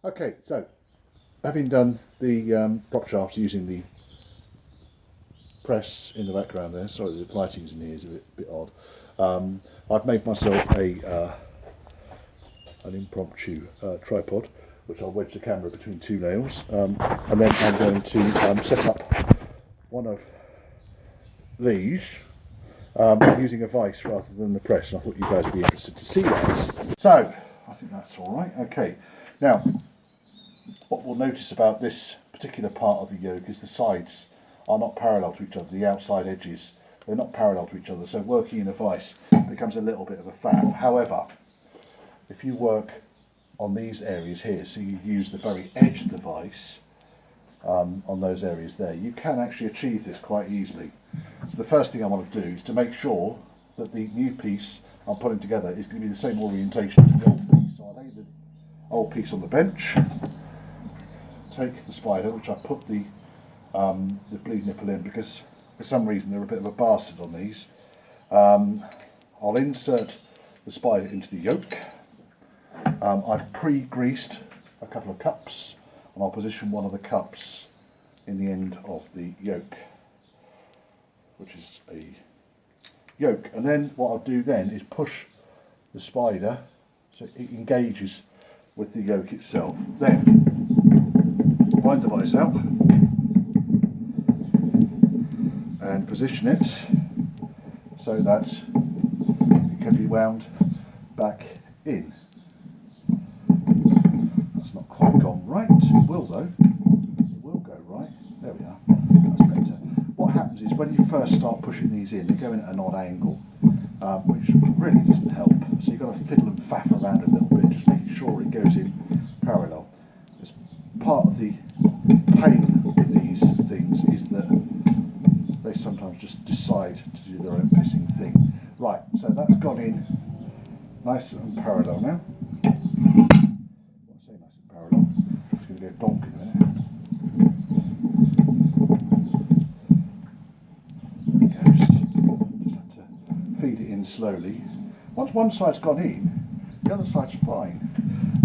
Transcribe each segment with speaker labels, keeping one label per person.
Speaker 1: Okay, so having done the prop shafts using the press in the background there, sorry the lighting's in here is a bit odd, I've made myself an impromptu tripod which I'll wedge the camera between two nails, and then I'm going to set up one of these using a vise rather than the press, and I thought you guys would be interested to see that. So I think that's alright. Okay, now what we'll notice about this particular part of the yoke is the sides are not parallel to each other, the outside edges, they're not parallel to each other, so working in a vise becomes a little bit of a faff. However, if you work on these areas here, so you use the very edge of the vise on those areas there, you can actually achieve this quite easily. So the first thing I want to do is to make sure that the new piece I'm putting together is going to be the same orientation as the old piece. So I lay the old piece on the bench, take the spider, which I put the bleed nipple in because for some reason they're a bit of a bastard on these. I'll insert the spider into the yoke. I've pre-greased a couple of cups, and I'll position one of the cups in the end of the yoke, which is a yoke. And then what I'll do then is push the spider so it engages with the yoke itself. Then wind the vise out and position it so that it can be wound back in. That's not quite gone right. It will though. It will go right. There we are. That's better. What happens is when you first start pushing these in, they go in at an odd angle, which really doesn't help. So you've got to fiddle and faff around a little bit, just making sure it goes in parallel. It's part of the pain with these things is that they sometimes just decide to do their own pissing thing. Right, so that's gone in nice and parallel now. When I say nice and parallel, it's going to go donk in a minute. There it goes. Just have to feed it in slowly. Once one side's gone in, the other side's fine.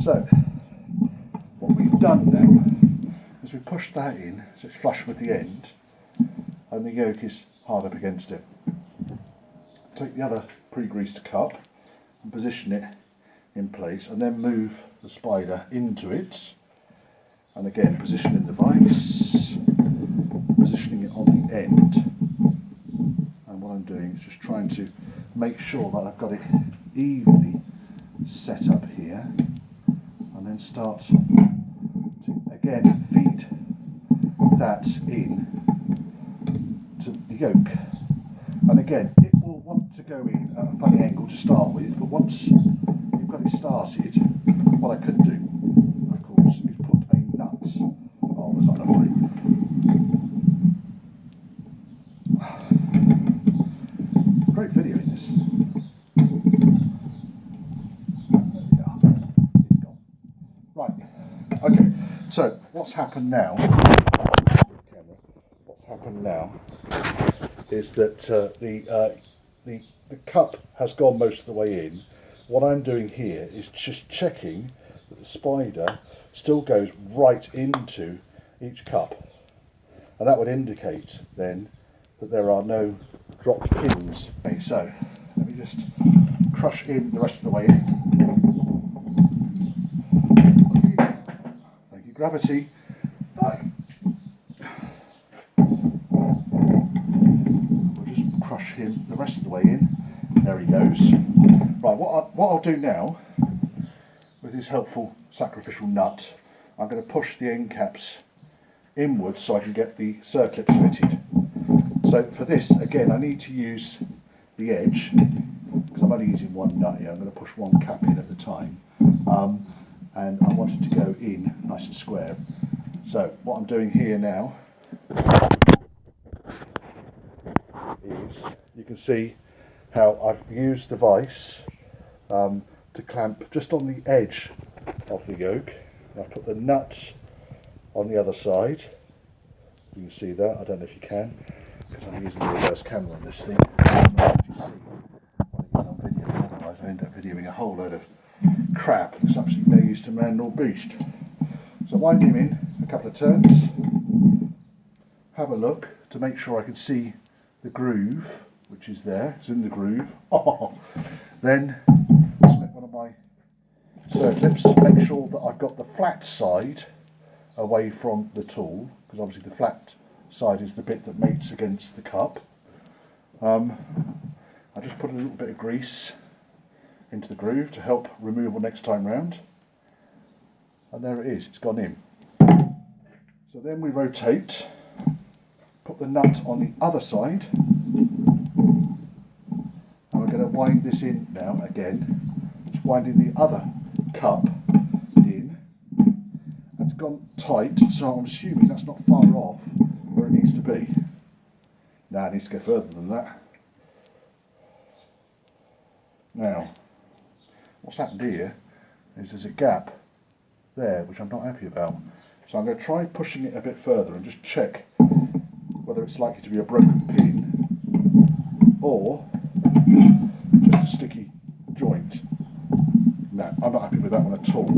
Speaker 1: So what we've done now is we push that in so it's flush with the end and the yoke is hard up against it. Take the other pre-greased cup and position it in place, and then move the spider into it, and again position in the vise, positioning it on the end. And what I'm doing is just trying to make sure that I've got it evenly set up here, and then start to again feed that in to the yoke. And again, it will want to go in at a funny angle to start with, but once you've got it started, what I could do, of course, is put a nut. Oh, that's not lovely. Great video in this. There we are. It's gone. Right. Okay. So what's happened now? What's happened now is that the cup has gone most of the way in. What I'm doing here is just checking that the spider still goes right into each cup, and that would indicate then that there are no dropped pins. Okay, so let me just crush in the rest of the way in. Thank you, gravity. Right. Crush him the rest of the way in. There he goes. Right, what I'll do now with this helpful sacrificial nut, I'm going to push the end caps inwards so I can get the circlips fitted. So for this, again, I need to use the edge because I'm only using one nut here. I'm going to push one cap in at a time, and I want it to go in nice and square. So what I'm doing here now is, you can see how I've used the vise to clamp just on the edge of the yoke. I've put the nuts on the other side. You can see that. I don't know if you can, because I'm using the reverse camera on this thing. On video, otherwise I end up videoing a whole load of crap that's absolutely no use to man nor beast. So wind him in a couple of turns, have a look to make sure I can see the groove, which is there, it's in the groove. Then select one of my circlips to make sure that I've got the flat side away from the tool, because obviously the flat side is the bit that mates against the cup. I just put a little bit of grease into the groove to help removal next time round, and there it is, it's gone in. So then we rotate, put the nut on the other side, and we're going to wind this in now again, just winding the other cup in. It's gone tight, so I'm assuming that's not far off where it needs to be. Now it needs to go further than that. Now, what's happened here is there's a gap there which I'm not happy about. So I'm going to try pushing it a bit further and just check whether it's likely to be a broken pin or just a sticky joint. No, I'm not happy with that one at all.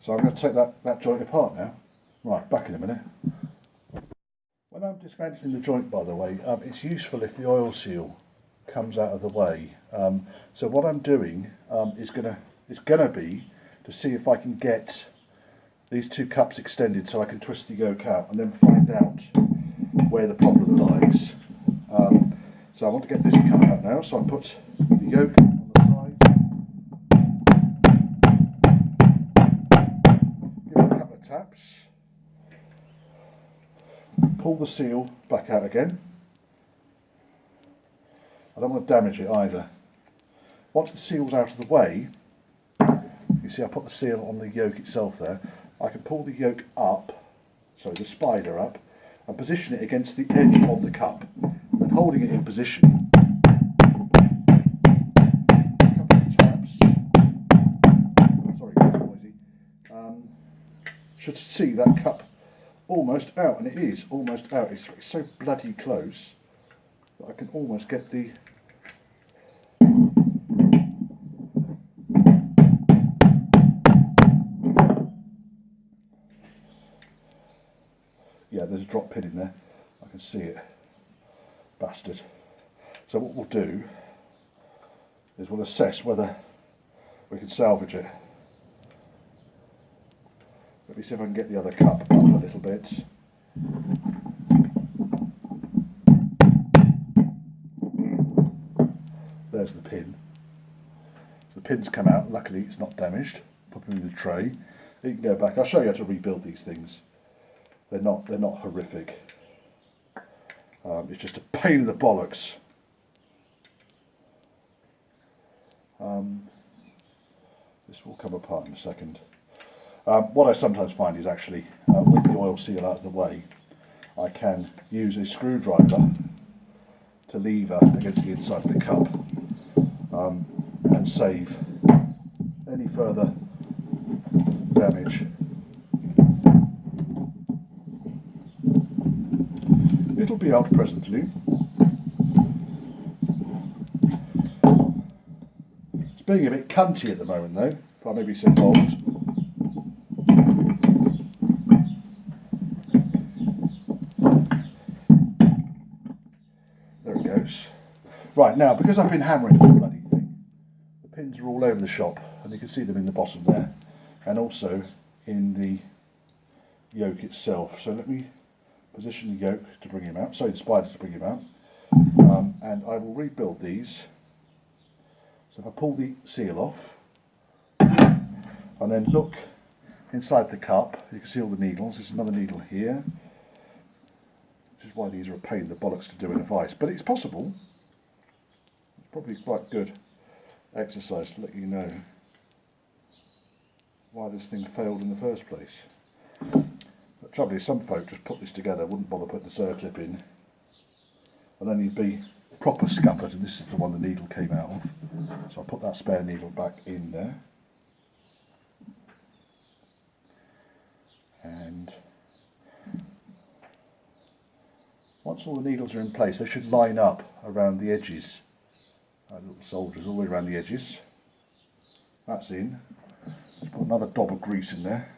Speaker 1: So I'm going to take that joint apart now. Right, back in a minute. When I'm dismantling the joint, by the way, it's useful if the oil seal comes out of the way. So what I'm doing is going to be to see if I can get these two cups extended so I can twist the yoke out and then find out where the problem lies. So I want to get this cut out now, so I put the yoke on the side, give it a couple of taps, pull the seal back out again. I don't want to damage it either. Once the seal's out of the way, you see I put the seal on the yoke itself there, I can pull the yoke up, sorry, the spider up, and position it against the edge of the cup. And holding it in position, a couple of taps, sorry, it's noisy, should see that cup almost out, and it is almost out. It's so bloody close that I can almost get the there's a drop pin in there, I can see it, bastard. So what we'll do is we'll assess whether we can salvage it. Let me see if I can get the other cup up a little bit. There's the pin. So the pin's come out, luckily it's not damaged. Pop it in the tray. You can go back, I'll show you how to rebuild these things. They're not horrific. It's just a pain in the bollocks. This will come apart in a second. What I sometimes find is actually, with the oil seal out of the way, I can use a screwdriver to lever against the inside of the cup and save any further damage. It'll be out presently. It's being a bit cunty at the moment though, if I maybe say bold. There it goes. Right, now because I've been hammering this bloody thing, the pins are all over the shop and you can see them in the bottom there and also in the yoke itself. So let me position the yoke to bring him out, sorry, the spider to bring him out, and I will rebuild these. So if I pull the seal off and then look inside the cup, you can see all the needles. There's another needle here, which is why these are a pain in the bollocks to do in a vise, but it's possible. It's probably quite good exercise to let you know why this thing failed in the first place. The trouble is, some folk just put this together, wouldn't bother putting the circlip in, and then you'd be proper scuppered, and this is the one the needle came out of. So I'll put that spare needle back in there. And once all the needles are in place, they should line up around the edges. Little soldiers all the way around the edges. That's in. Let's put another dob of grease in there.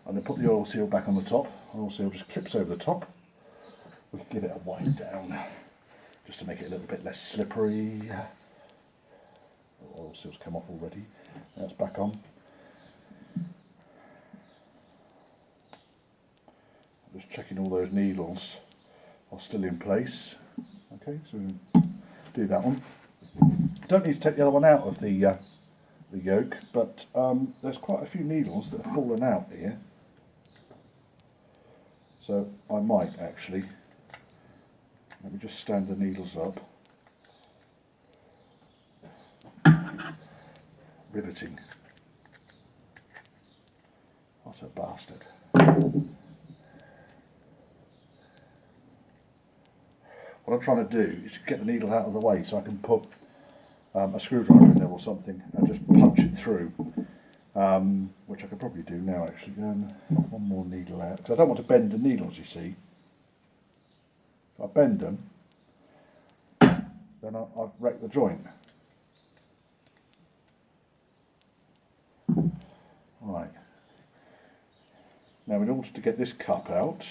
Speaker 1: And then put the oil seal back on the top. Oil seal just clips over the top. We can give it a wipe down just to make it a little bit less slippery. The oil seal's come off already. Now it's back on. Just checking all those needles are still in place. Okay, so we'll do that one. Don't need to take the other one out of the yoke, but there's quite a few needles that have fallen out here. So I might actually, let me just stand the needles up. Riveting. What a bastard. What I'm trying to do is get the needle out of the way so I can put a screwdriver in there or something and just punch it through, which I could probably do now actually. One more needle out, because I don't want to bend the needles, you see. If I bend them, then I've wrecked the joint. Right. Now in order to get this cup out,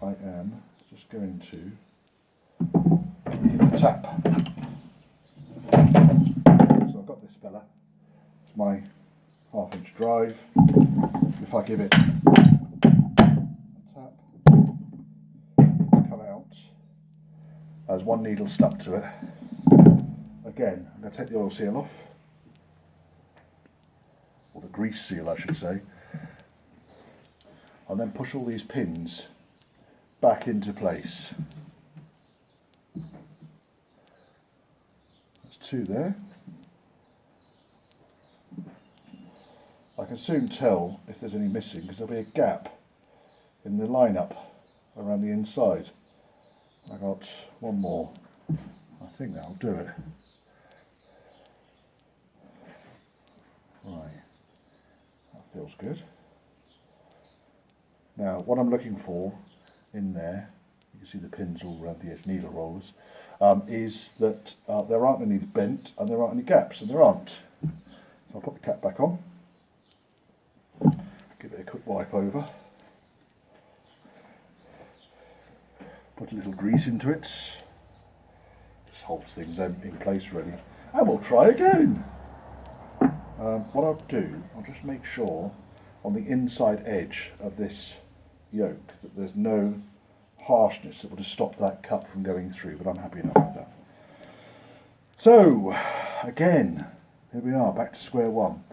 Speaker 1: I am just going to tap. So I've got this fella, it's my 1/2 inch drive. If I give it a tap, it's come out. There's one needle stuck to it. Again, I'm going to take the oil seal off, or the grease seal I should say, and then push all these pins back into place. There's 2 there. I can soon tell if there's any missing because there'll be a gap in the lineup around the inside. I got one more. I think that'll do it. Right, that feels good. Now what I'm looking for in there, you can see the pins all around the edge, needle rollers, is that there aren't any bent and there aren't any gaps, and there aren't. So I'll put the cap back on, give it a quick wipe over, put a little grease into it, just holds things in place really, and we'll try again. What I'll do, I'll just make sure on the inside edge of this yoke that there's no harshness that would have stopped that cut from going through, but I'm happy enough with that. So again, here we are, back to square one.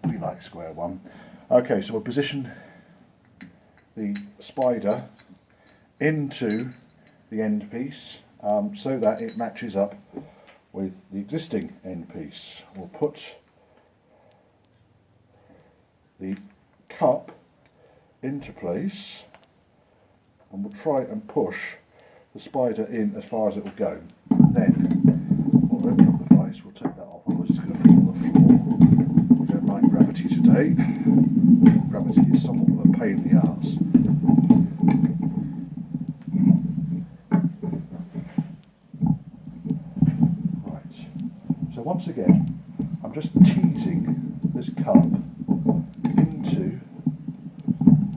Speaker 1: We like square one. Okay, so we'll position the spider into the end piece so that it matches up with the existing end piece. We'll put the cup into place and we'll try and push the spider in as far as it will go. Then we'll open up the vise, we'll take that off, otherwise it's going to fall on the floor. We don't like gravity today. Gravity is somewhat of a pain in the arse. Right, so once again I'm just teasing this cup into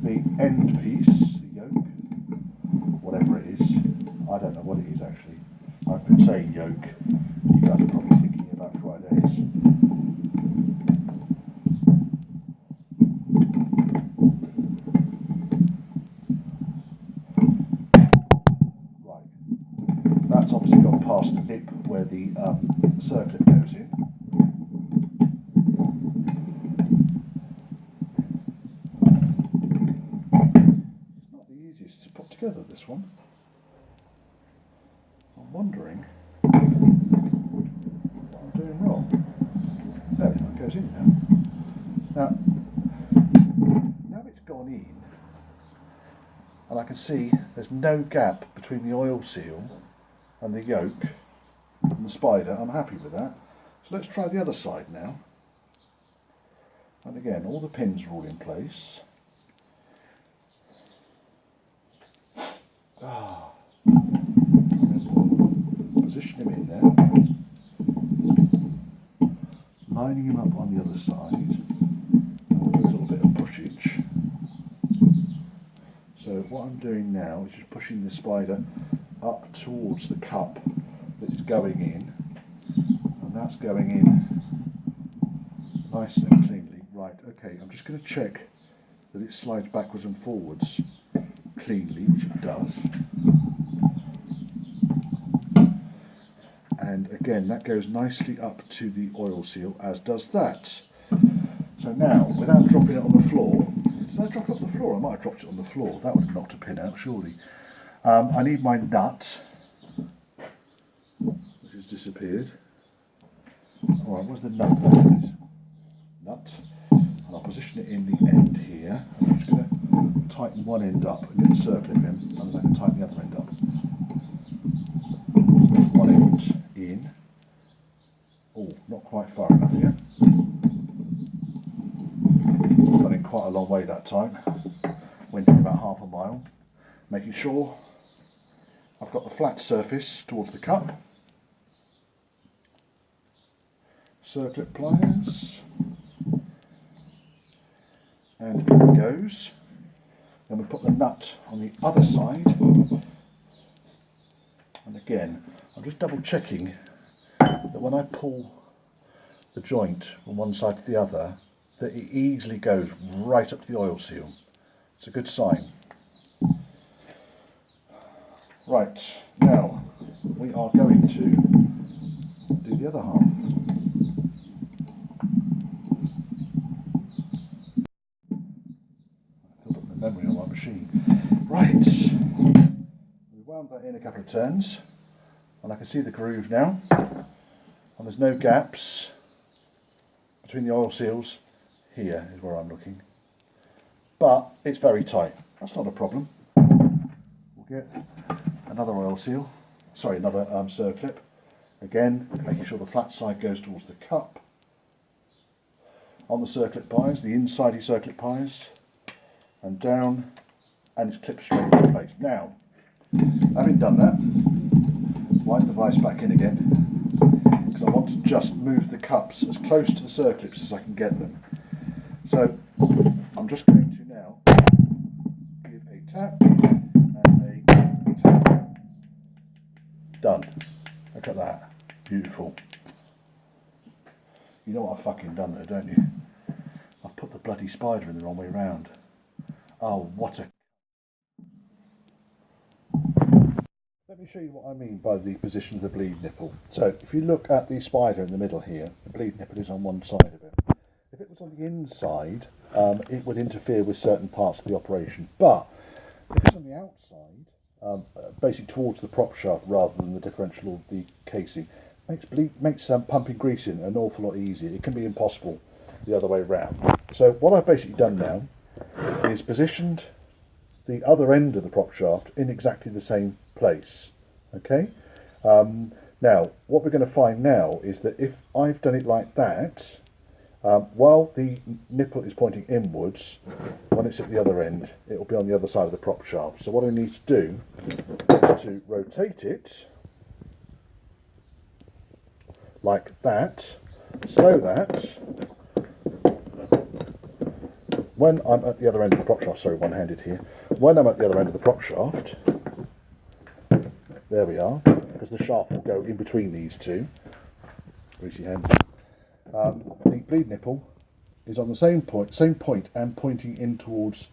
Speaker 1: the end piece, the yoke, whatever it is. I don't know what it is actually. I've been saying yoke, you guys are probably thinking about Fridays. Right, that's obviously gone past the lip where the circlet goes in. To put together this one. I'm wondering what I'm doing wrong. There it goes in now. Now it's gone in and I can see there's no gap between the oil seal and the yoke and the spider. I'm happy with that. So let's try the other side now. And again, all the pins are all in place. lining him up on the other side with a little bit of pushage. So what I'm doing now is just pushing the spider up towards the cup that is going in, and that's going in nice and cleanly. Right, okay, I'm just going to check that it slides backwards and forwards cleanly, which it does. And again, that goes nicely up to the oil seal, as does that. So now, without dropping it on the floor, did I drop it on the floor? I might have dropped it on the floor. That would have knocked a pin out, surely. I need my nut, which has disappeared. Alright, where's the nut? There it is. Nut. And I'll position it in the end here. I'm just going to tighten one end up and get the circlip in, and then I can tighten the other end up. One end in. Oh, not quite far enough yet. Got in quite a long way that time. Went in about half a mile. Making sure I've got the flat surface towards the cup. Circlip pliers. And in it goes. Then we put the nut on the other side. And again, I'm just double checking that when I pull the joint from one side to the other, that it easily goes right up to the oil seal. It's a good sign. Right, now we are going to do the other half. I filled up the memory on my machine. Right, we wound that in a couple of turns, and I can see the groove now, and there's no gaps between the oil seals. Here is where I'm looking, but it's very tight. That's not a problem. We'll get another oil seal, sorry, another circlip. Again, making sure the flat side goes towards the cup. On the circlip pliers, the inside circlip pliers, and down, and it's clipped straight into place. Now, having done that, wipe the vise back in again, because I want to just move the cups as close to the circlips as I can get them. So I'm just going to now give a tap and a tap. Done. Look at that. Beautiful. You know what I've fucking done though, don't you? I've put the bloody spider in the wrong way round. Oh, what a... Let me show you what I mean by the position of the bleed nipple. So if you look at the spider in the middle here, the bleed nipple is on one side of it. If it was on the inside, it would interfere with certain parts of the operation. But if it's on the outside, basically towards the prop shaft rather than the differential of the casing, makes pumping grease in an awful lot easier. It can be impossible the other way round. So what I've basically done now is positioned the other end of the prop shaft in exactly the same place. Okay. Now what we're going to find now is that if I've done it like that, while the nipple is pointing inwards, when it's at the other end, it will be on the other side of the prop shaft. So what I need to do is to rotate it like that, so that when I'm at the other end of the prop shaft, sorry, one-handed here, when I'm at the other end of the prop shaft, there we are, because the shaft will go in between these two, greasy hands. The bleed nipple is on the same point and pointing in towards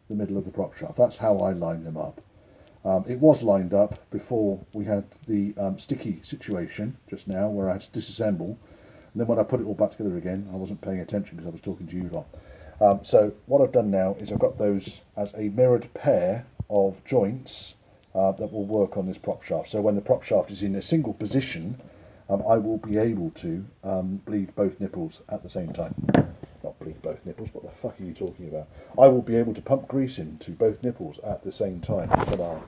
Speaker 1: the middle of the prop shaft. That's how I line them up. It was lined up before we had the sticky situation just now where I had to disassemble, and then when I put it all back together again I wasn't paying attention because I was talking to you lot. So what I've done now is I've got those as a mirrored pair of joints that will work on this prop shaft. So when the prop shaft is in a single position, I will be able to bleed both nipples at the same time. Not bleed both nipples, what the fuck are you talking about? I will be able to pump grease into both nipples at the same time. Ta-da.